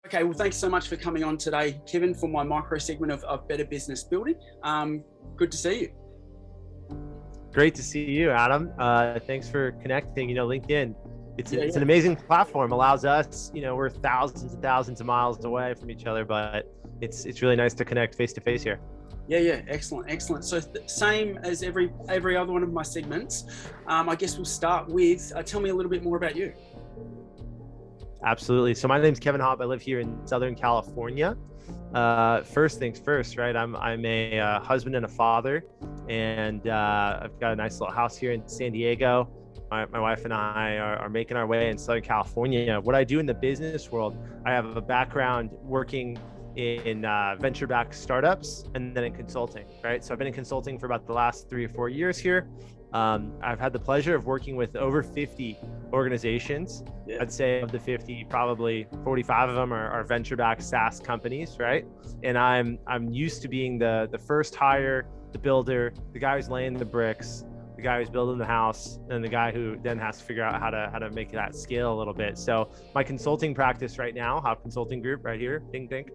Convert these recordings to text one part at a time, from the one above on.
Okay, well, thanks so much for coming on today, Kevin, for my micro segment of Better Business Building. Good to see you. Great to see you, Adam. Thanks for connecting. LinkedIn, it's an Yeah. amazing platform. Allows us, we're thousands and thousands of miles away from each other, but it's really nice to connect face to face here. Yeah, excellent. So same as every other one of my segments. I guess we'll start with tell me a little bit more about you. Absolutely. So my name's Kevin Hopp. I live here in Southern California. First things first, right? I'm a husband and a father, and I've got a nice little house here in San Diego. My wife and I are making our way in Southern California. What I do in the business world, I have a background working in venture-backed startups and then in consulting, right? So I've been in consulting for about the last 3 or 4 years here. I've had the pleasure of working with over 50 organizations. Yeah. I'd say of the 50, probably 45 of them are venture-backed SaaS companies, right? And I'm used to being the first hire, the builder, the guy who's laying the bricks, the guy who's building the house, and the guy who then has to figure out how to make that scale a little bit. So my consulting practice right now, Hopp Consulting Group, right here, ding ding,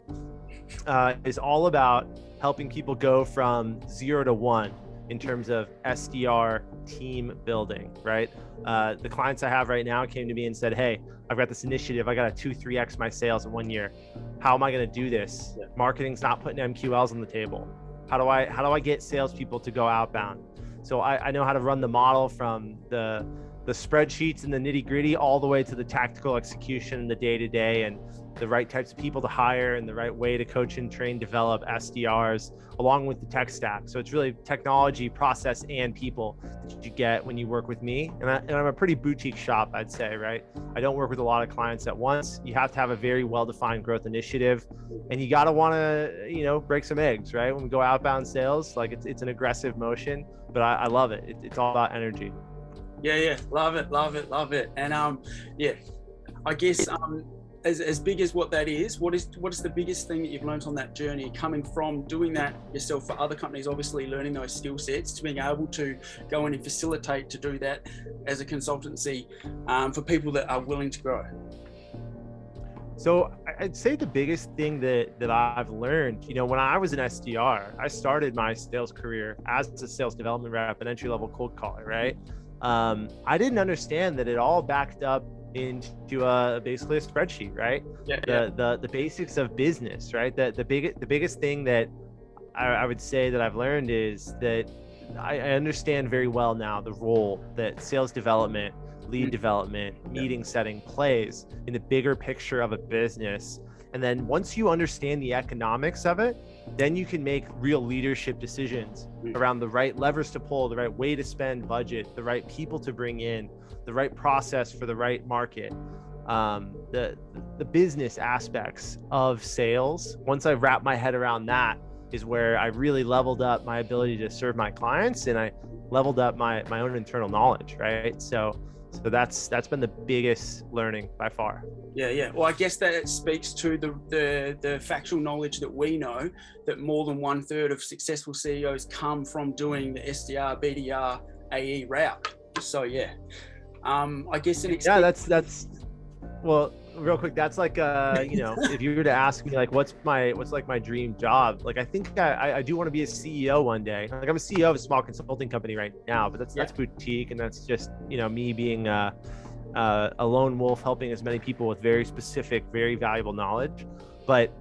is all about helping people go from 0 to 1 in terms of SDR team building, right? The clients I have right now came to me and said, hey, I've got this initiative. I got to 2-3x my sales in 1 year. How am I going to do this? Yeah. Marketing's not putting MQLs on the table. How do I get salespeople to go outbound? So I know how to run the model from the spreadsheets and the nitty gritty all the way to the tactical execution and the day-to-day and the right types of people to hire and the right way to coach and train, develop SDRs along with the tech stack. So it's really technology, process, and people that you get when you work with me. And I'm a pretty boutique shop, I'd say, right? I don't work with a lot of clients at once. You have to have a very well-defined growth initiative, and you got to want to, break some eggs, right? When we go outbound sales, like it's an aggressive motion, but I love it. It's all about energy. Yeah, love it. And I guess as big as what that is, what is the biggest thing that you've learned on that journey, coming from doing that yourself for other companies, obviously learning those skill sets, to being able to go in and facilitate to do that as a consultancy for people that are willing to grow? So I'd say the biggest thing that I've learned, when I was an SDR, I started my sales career as a sales development rep, an entry-level cold caller, right? I didn't understand that it all backed up into basically a spreadsheet, right? The basics of business, right? The biggest thing that I would say that I've learned is that I understand very well now the role that sales development, lead development, meeting setting plays in the bigger picture of a business. And then once you understand the economics of it, then you can make real leadership decisions around the right levers to pull, the right way to spend budget, the right people to bring in, the right process for the right market. The business aspects of sales, once I wrap my head around that, is where I really leveled up my ability to serve my clients, and I leveled up my own internal knowledge, right? So that's been the biggest learning by far. Yeah. Well, I guess that it speaks to the factual knowledge that we know, that more than 1/3 of successful CEOs come from doing the SDR, BDR, AE route. So I guess that's well, real quick, that's like if you were to ask me like what's my dream job, like I think I do want to be a CEO one day. Like I'm a CEO of a small consulting company right now, but that's boutique, and that's just me being a lone wolf helping as many people with very specific, very valuable knowledge. But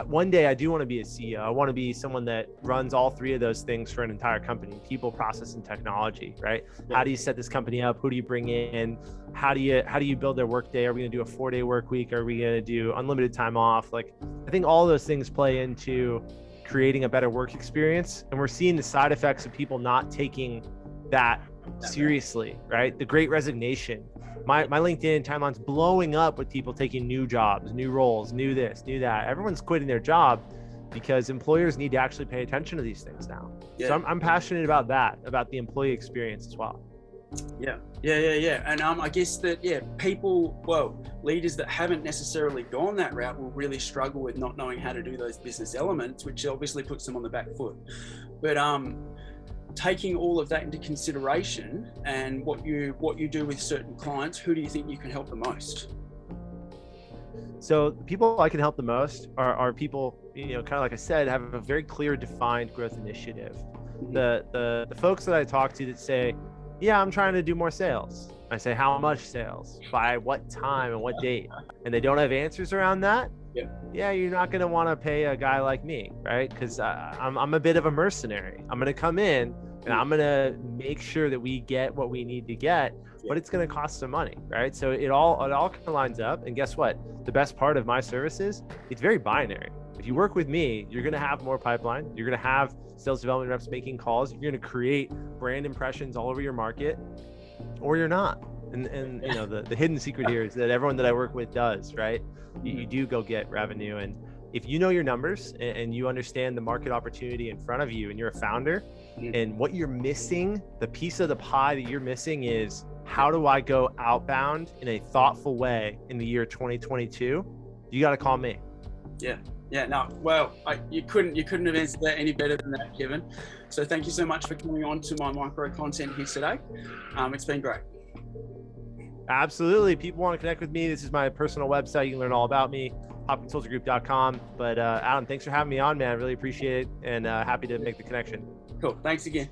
one day I do want to be a CEO. I want to be someone that runs all 3 of those things for an entire company: people, process, and technology, right? Yeah. How do you set this company up? Who do you bring in? How do you build their workday? Are we going to do a 4-day work week? Are we going to do unlimited time off? Like, I think all of those things play into creating a better work experience. And we're seeing the side effects of people not taking that seriously, right? The Great Resignation. My LinkedIn timeline's blowing up with people taking new jobs, new roles, new this, new that. Everyone's quitting their job because employers need to actually pay attention to these things now. Yeah. So I'm passionate about that, about the employee experience as well. Yeah. And I guess that, leaders that haven't necessarily gone that route will really struggle with not knowing how to do those business elements, which obviously puts them on the back foot. But taking all of that into consideration and what you do with certain clients, who do you think you can help the most? So the people I can help the most are people, kind of like I said, have a very clear, defined growth initiative. The folks that I talk to that say, yeah, I'm trying to do more sales. I say, how much sales? By what time and what date? And they don't have answers around that. Yeah, you're not going to want to pay a guy like me, right? Because I'm a bit of a mercenary. I'm going to come in and I'm going to make sure that we get what we need to get, but it's going to cost some money, right? So it all kind of lines up. And guess what? The best part of my services, it's very binary. If you work with me, you're going to have more pipeline. You're going to have sales development reps making calls. You're going to create brand impressions all over your market, or you're not. And the hidden secret here is that everyone that I work with does, right? You do go get revenue. And if you know your numbers and you understand the market opportunity in front of you and you're a founder, and what you're missing, the piece of the pie that you're missing is, how do I go outbound in a thoughtful way in the year 2022? You got to call me. Yeah, no, well, you couldn't have answered that any better than that, Kevin. So thank you so much for coming on to my micro content here today. It's been great. Absolutely. People want to connect with me. This is my personal website. You can learn all about me, hoppconsultinggroup.com. But Adam, thanks for having me on, man. I really appreciate it, and happy to make the connection. Cool. Thanks again.